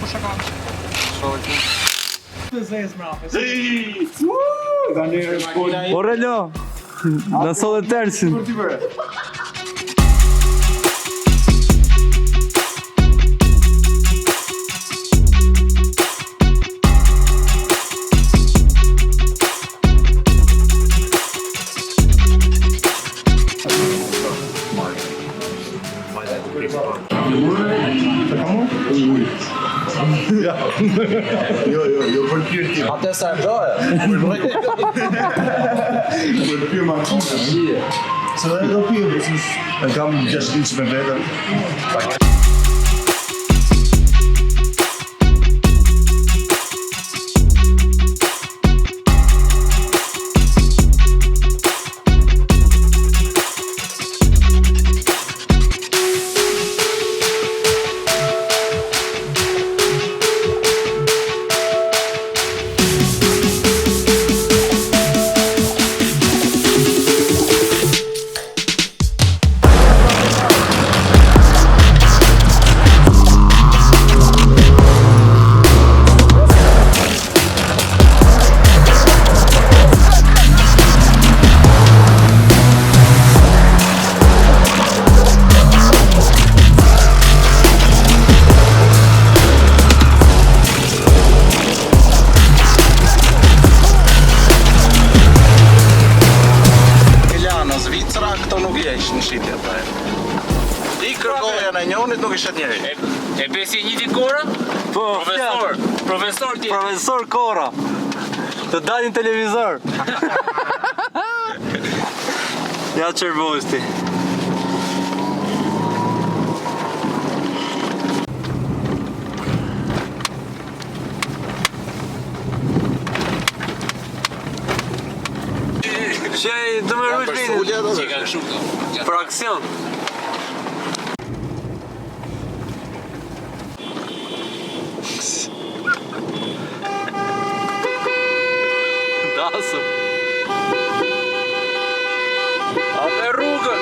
kush e ka? Shoqi. Të zez mrapës. Orelo, na solle tersin. Jo, për pyrë tjë. Atë sa e doje. Për pyrë makina. Se dhe do pyrë, e kam 6 liqë me vetër. Nuk ishe njeri. E besi një ti kora? Po, Profesor ti. Profesor Kora. Të dalin televizor. Ja çervosti. Shej, do më rrush vitin. Që ka shumë. Për aksion. Dasëm. A me rrugën.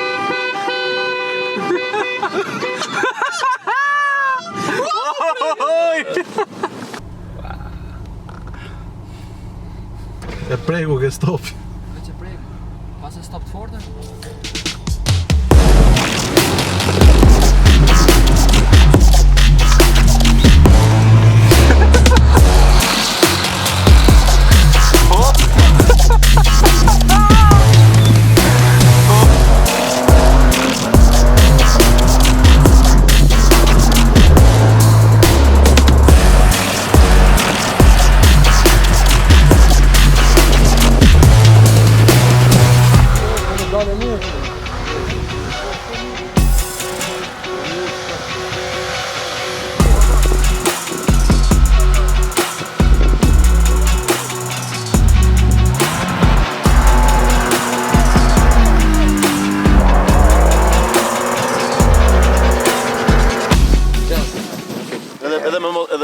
E pregu ke stopi. Veç e prek. Pas e stop të fortën.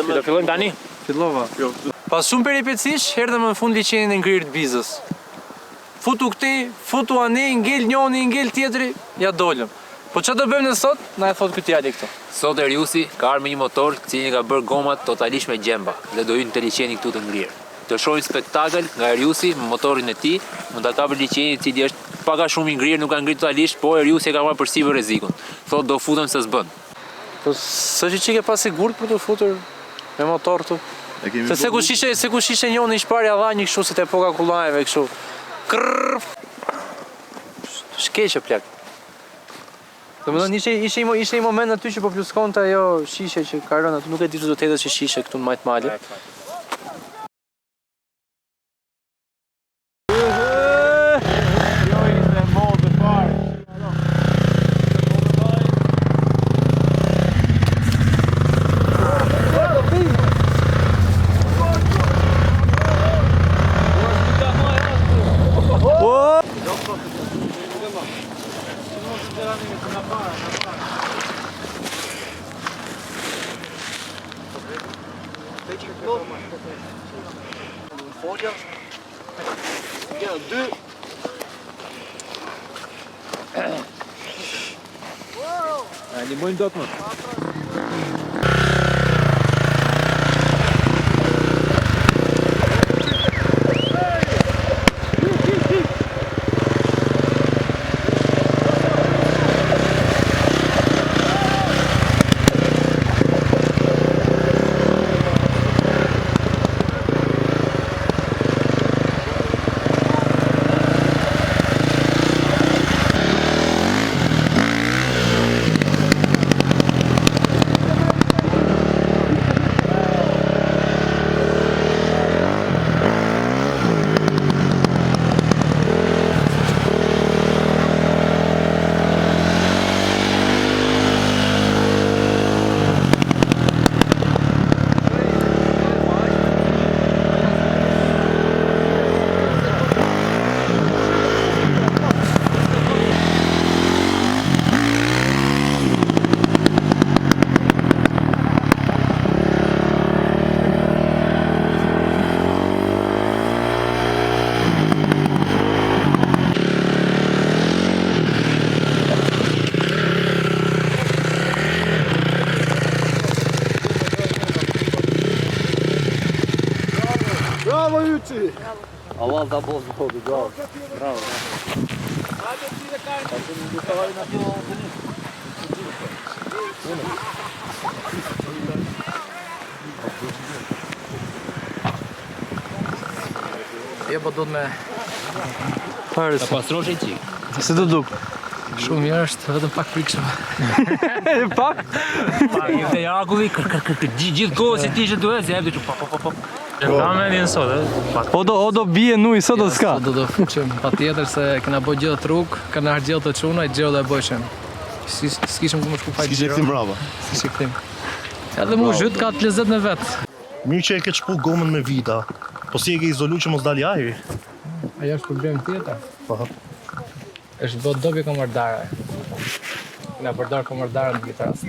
Do fillojmë tani? Fillova. Pas shumë peripecish, erdhëm në fund liçenin e ngrirë të Bizës. Futu këti, futu ani, ngel njoni, ngel tjetri, ja dolëm. Po që do bëjmë në sot, na e thot këtë jali këto. Sot Eriusi ka ardhur me një motor cili ka bërë gomat totalisht me gjemba dhe do hyjnë te liçeni këtu të ngrirë. Të shohim spektakël nga Eriusi me motorin e tij, mund ta kapë liçenin i cili është pak a shumë i ngrirë, nuk ka ngritur totalisht, po Eriusi e ka marrë përsipër rrezikun. Thot do futem se s'bën. Po s'është që ke pas sigurt për të futur me motor tu. Se ku shishe njoni i shparja dha një kështu si te epoka kullajeve kështu. Krrrr. Shkeqe plak. Domethënë ishte një moment aty që po pluskonte ajo shishe që ka rënë aty, nuk e di çdo të hedhësh shishe këtu në majt male. Nie bądź dot më. Allah da bol bol, bravo. Bravo. Ja po do të me Ta pastrosh e qik. se do duk. Shumë mirë është, vetëm pak frikshëm. Pak? Te akulli, gjithë kohë se ti që duhet, se jep të që Kam mendjen sot, O do bie nuj, sot do s'ka. Do fuqim, pa tjetër se kena bo gjithë truk, kena hargjellë të quna, i gjellë dhe bëshem. S'kishëm të më shku fajtë S'kishe këtim brava. S'kishe këtim. Edhe mu zhyt ka të lezet në vetë. Mirë që e ke shpu gomën me vita. Po si e ke izolu që mos dali ajri? Ajo është problem tjetër. Po. Është bot dobje komardare. Kena përdar komardare në këtë rast.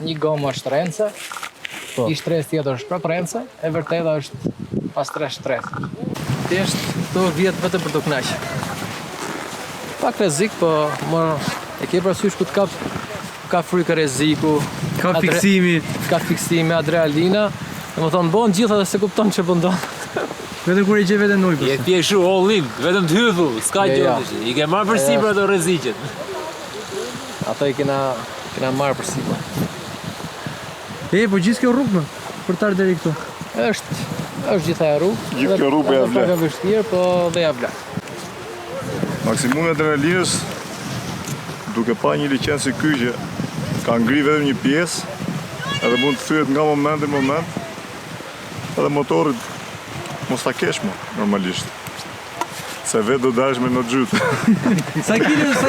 Një gomë është rence, i shtres tjetër është prap rence, e vërteta është pas shtres. Thjesht këto vjetë vetëm për të knaqë. Pak rrezik, po e ke parasysh ku të ka frikë rreziku, Ka fiksimi. ka fiksimi, adrenalina, dhe më thonë bon gjitha dhe se kupton që bëndon. Vetëm kur i gje veten nuj. Je thjeshu all in, vetëm të hydhu, s'ka Ja, gjë ja. tash. I ke marrë për sipër ato rreziqet. Ato i kena marrë për sipër. Po gjithë kjo rrugë më, për të ardhur deri këtu. është gjitha e rrugë. Gjithë kjo rrugë ja vlen. Pak e vështirë, po dhe ja vlen. Maksimumi adrenalinës, duke pa një licencë si ky që ka ngri vetëm një pjesë, edhe mund të thyet nga moment në moment, edhe motorit mos ta kesh më, normalisht. Se vetë do dash me në gjytë. Sa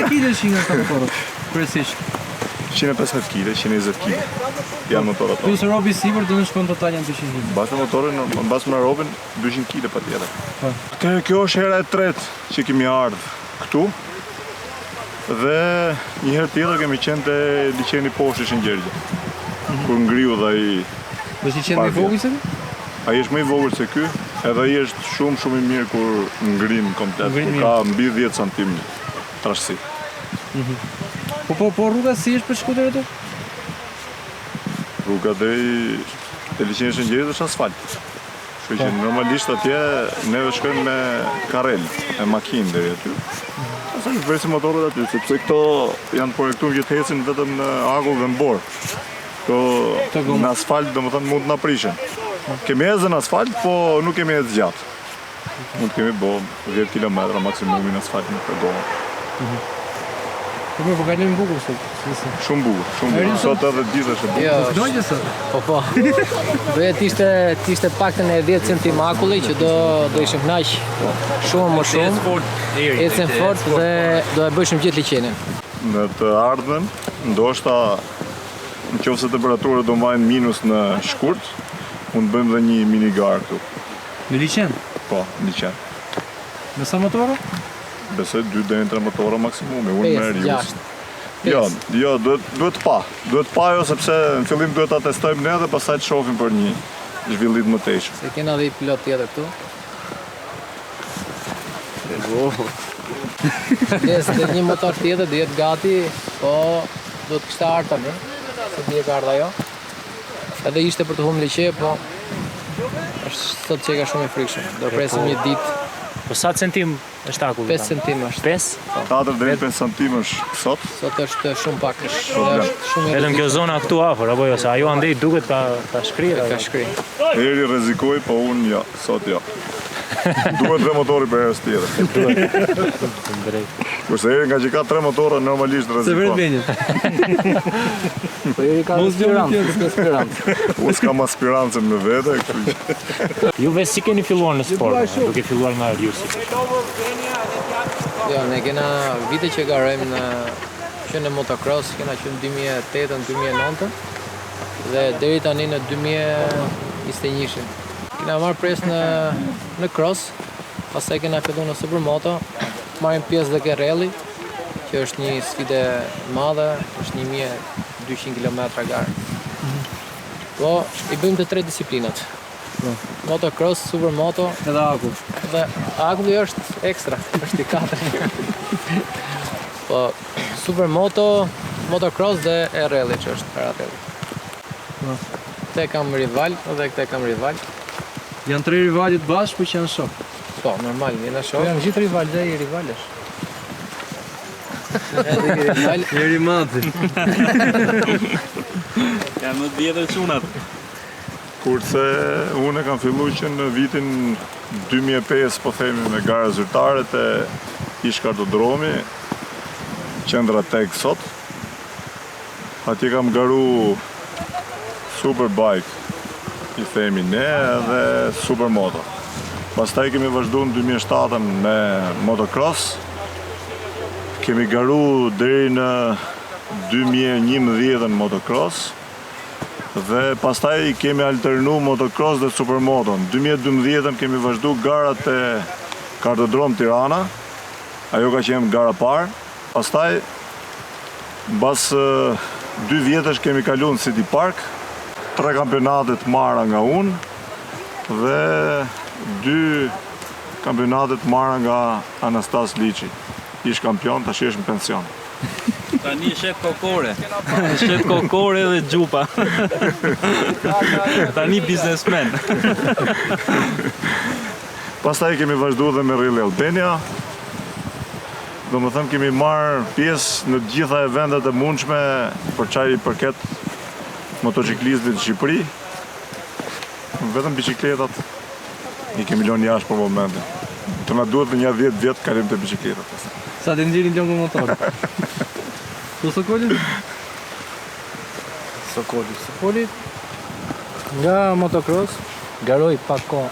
kile shi nga këto motorët? Kryesisht. 150 kg, 120 kg. Janë motorat tonë. Plus robi sipër do të shkon total janë 200 kg. Bashkë me motorin, bashkë me robin, 200 kg patjetër. Kjo është hera e tretë që kemi ardhur këtu. Dhe një herë tjetër kemi qenë te liçeni poshtë i Shëngjergjit. Kur ngriu dhe ai Do të qenë më vogël se? ai është më i vogël se ky, edhe ai është shumë i mirë kur ngrin komplet. Ngrin Kur ka mbi 10 cm trashësi. Po rruga si është për shkuter aty? Rruga deri te liçeni i Shëngjergjit është asfalt. Kështu që normalisht atje neve shkojmë me karrel, me makinë deri aty. Asa është vresi motorët aty, sepse këto janë projektuar që të ecin vetëm në akull dhe në borë. Këto në asfalt do më thënë mund të na prishen. Kemi ecë në asfalt, po nuk kemi ecë gjatë. Mund kemi bo 10 km maksimumin në asfalt në përgohë. Po kalojmë bukur sot. Shumë bukur. Sot edhe dita është e bukur. Jo, Dojë sot. po. Duhet t'ishte paktën e 10 cm akulli që do ishim knaq shumë më shumë. Ecën fort dhe do e bëjshim gjithë liçenin. Në të ardhmen, ndoshta në qoftë se temperaturat do mbajnë minus në shkurt, mund të bëjmë dhe një mini gar këtu. Në liçen. Po, liçen. Me sa motorë? Besoj 2 deri në 3 motora maksimumi, unë 5, merr 6. Jo, duhet pa. Duhet pa jo sepse në fillim duhet ta testojmë ne dhe pastaj të shohim për një zhvillim më tejshëm. Se kena dhe i pilot tjetër këtu. Dhe një motor tjetër dhe jetë gati, po do të kishte ardhur tani, se dhe ka ardhur ajo. Edhe ishte për të humbur liçe, po është sot që ka shumë i frikshëm. Do presim një ditë, Po sa centim është akulli? 5 cm është. 5? 4 deri 5 cm është sot. Sot është shumë pak, është shumë i Vetëm kjo zona këtu afër apo jo, se ajo andej duket ka shkrirë. ka shkri. Heri rrezikoj, po unë jo, sot jo. Duhet 3 motori për herës tjetër. Kurse heri nga që ka 3 motora normalisht Se vret rrezikon. venit. Po jeri ka aspirant. Unë s'kam aspirancën me vete, kështu që Juve si keni filluar në sport, duke filluar nga Riusi? Jo, ne kena vite që garojmë në motocross, kena qenë 2008-2009 dhe deri tani në 2021. Kena marrë pjesë në cross, pastaj kena filluar në supermoto, marrim pjesë dhe ke rally, që është një sfidë e madhe, është 1200 km garë. Po, i bëjmë të 3 disiplinat. Motocross, supermoto Edhe akull. dhe akulli është ekstra, është i 4. Po, supermoto, motocross dhe e rally që është para rally. Këte kam rival dhe këte kam rival. Janë 3 rivalit bashkë, po që janë shok. Po, normal, jena Po shoh. janë gjithë rival dhe i rivalesh. Edhe i rival. Njeri mati. Janë më të vjetër çunat. Kurse unë kam fillu që në vitin 2005, po themi, me gara zyrtare të Ish-Kardodromi, qendra tek sot. Atje kam garu Superbike, i themi ne, dhe Supermoto. Pastaj kemi vazhdu në 2007 me motocross. Kemi garu deri në 2011 në motocross. Dhe pastaj kemi alternu motocross dhe supermoto. Në 2012 kemi vazhdu garat e Kardodrom Tirana. Ajo ka qenë gara parë. Pastaj, mbas 2 vjetësh kemi kalu në City Park. 3 kampionatet marra nga unë dhe 2 kampionatet marra nga Anastas Liçi. Ish kampion, tash është në pension. Tani shef kokore. Shef kokore dhe xhupa. Tani biznesmen. Pastaj kemi vazhdu dhe me Rally Albania. Do më thëmë kemi marrë pjesë në gjitha eventet e mundshme për çaj i përket motociklizmit në Shqipëri. Vetëm bicikletat i kemi lënë jashtë për momentin. Të na duhet në një 10 vjet kalim të bicikletat. Sa të nxirin lëngu motor. Po Sokoli? Sokoli nga motocross garoi pak kohë.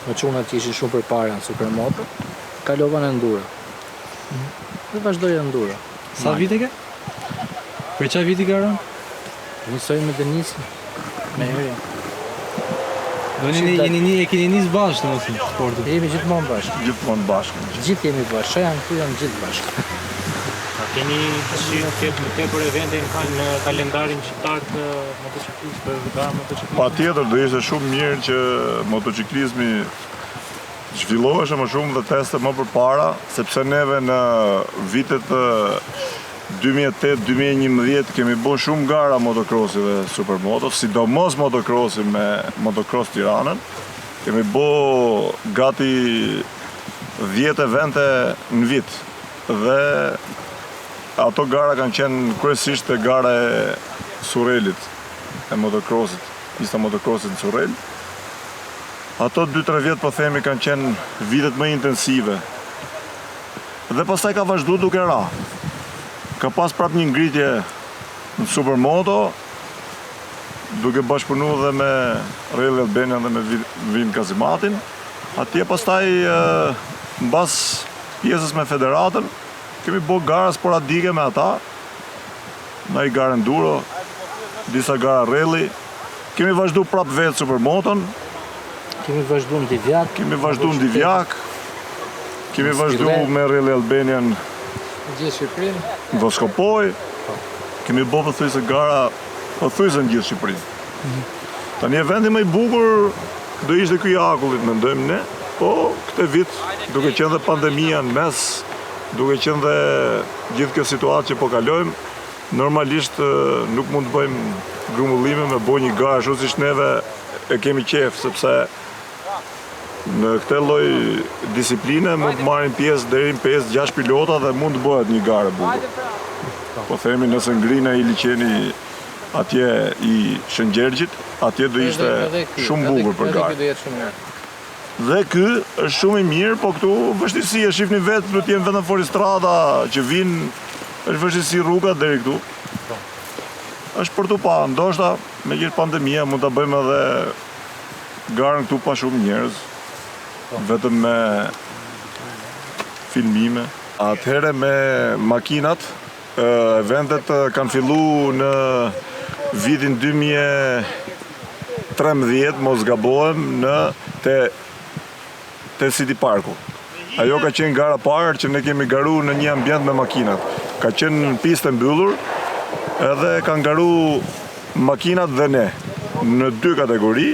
Më çunat që ishin shumë përpara në supermoto, kalova në enduro. Dhe vazhdoj enduro. Sa vite ke? Për çfarë viti ka rënë? Nisoj me Denisin, me Erin. E keni nis bashkë në sportin. Jemi gjithmonë bashkë. Gjithmonë bashkë. Gjithë jemi bashkë. Shoja në këtu janë gjithë bashkë. Keni dëshirë të tepër evente në kalendarin shqiptar të motociklizmit për gara motociklizmit? Patjetër do ishte shumë mirë që motociklizmi zhvilloheshe më shumë dhe teste më përpara, sepse neve në vitet 2008-2011 kemi bën shumë gara motocrossi dhe supermoto, sidomos motocrossi me Motocross Tiranën. Kemi bë gati 10 evente në vit dhe ato gara kanë qenë kryesisht e gara e Surrelit, e motocrossit, pista motocrossit në Surrel. Ato 2-3 vjet po themi kanë qenë vitet më intensive. Dhe pastaj ka vazhdu duke ra. Ka pas prap një ngritje në supermoto, duke bashkëpunu dhe me Rally Albania dhe me Vin Kazimatin. Atje pastaj mbas pjesës me federatën, kemi bo gara sporadike me ata, në i gara enduro, disa gara rally. Kemi vazhdu prap vetë supermoton, Kemi vazhdu në Divjak. kemi vazhdu me Rally Albanian Gjithë Shqipërinë. në Voskopoj, kemi bo pëthyse gara pëthyse në gjithë Shqipërinë. Tani eventi më i bukur do ishte ky i Akullit, mendojmë ne, po këtë vit, duke qenë dhe pandemia në mes, duke qenë dhe gjithë kjo situatë që po kalojmë, normalisht nuk mund të bëjmë grumullime me bo një garë, ashtu siç neve e kemi qef, sepse në këtë lloj disipline mund të marrin pjesë deri në 5-6 pilota dhe mund të bëhet një garë e bukur. Po themi nëse ngrinë ai liçeni atje i Shëngjergjit, atje do ishte shumë bukur për garë. Dhe ky është shumë i mirë, po këtu vështirësi e shifni vetë, do t'jem vetëm foristrada që vinë, është vështirësi rruga deri këtu. Është për tu pa, ndoshta me gjithë pandemia mund ta bëjmë edhe garën këtu pa shumë njerëz, vetëm me filmime. Atëhere me makinat, eventet kanë fillu në vitin 2013, mos gabohem, te City Parku. Ajo ka qenë gara parë që ne kemi garu në një ambient me makinat. Ka qenë në pistë e mbyllur, edhe kanë garu makinat dhe ne. Në 2 kategori,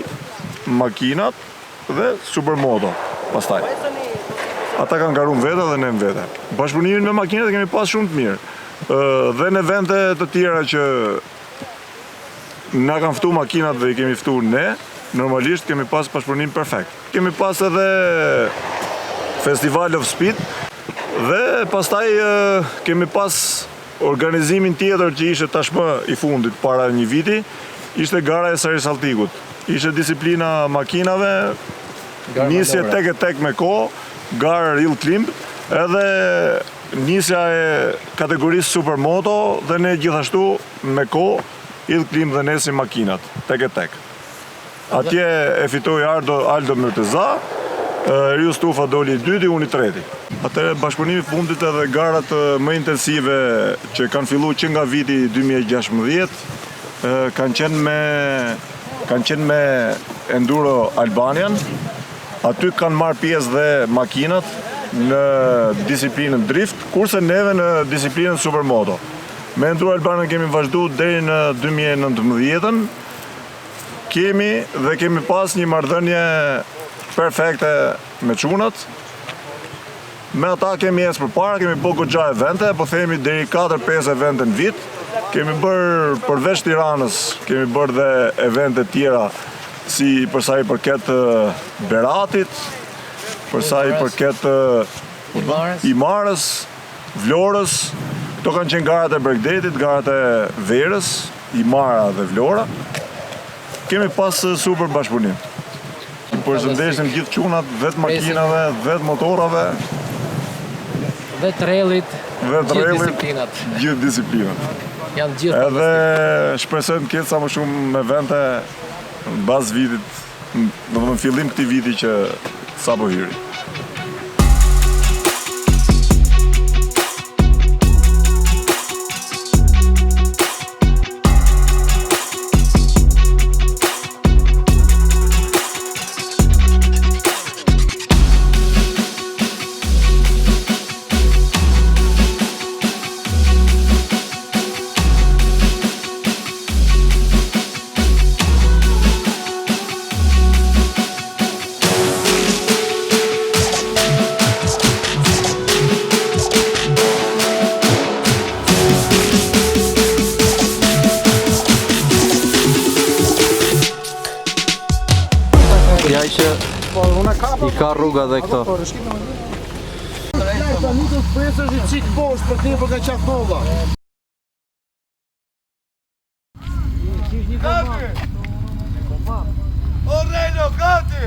makinat dhe supermoto, pastaj. Ata kanë garu në vete dhe ne në vete. Bashkëpunimin me makinat kemi pas shumë të mirë. Dhe në evente të tjera që na kanë ftu makinat dhe i kemi ftu ne, normalisht kemi pas pashpërnim perfekt. Kemi pas edhe Festival of Speed dhe pastaj kemi pas organizimin tjetër që ishte tashmë i fundit para një viti, ishte gara e Sarisaltikut. Ishte disiplina makinave, nisje tek e tek me kohë, gara real climb, edhe nisja e kategorisë Supermoto dhe ne gjithashtu me kohë real climb dhe nesim makinat, tek e tek. Atje e fitoi Aldo Myrteza, Riu Stufa doli i dyti, unë i treti. Atëherë bashkëpunimi i fundit edhe garat më intensive që kanë filluar që nga viti 2016 kanë qenë me Enduro Albanian. Aty kanë marrë pjesë dhe makinat në disiplinën drift, kurse neve në disiplinën Supermoto. Me Enduro Albanian kemi vazhduar deri në 2019. Kemi pas një marrëdhënie perfekte me çunat. Me ata kemi ecë përpara, kemi bërë goxha evente, po themi deri 4-5 evente në vit. Kemi bërë përveç Tiranës, kemi bërë dhe evente tjera si për sa i përket Beratit, për sa i përket Imarës, Vlorës. Këto kanë qenë garat e Bregdetit, garat e Verës, Imara dhe Vlora. Kemi pas super bashkëpunim. Përshëndesim gjithë çunat, vetë makinave, vetë motorave, vetë rallit, gjithë disiplinat. Janë gjithë. Edhe shpresoj të ketë sa më shumë evente në bazë vitit, në fillim këtij viti që sapo hyri. Ja që i ka rruga dhe këto. Orreno, gati!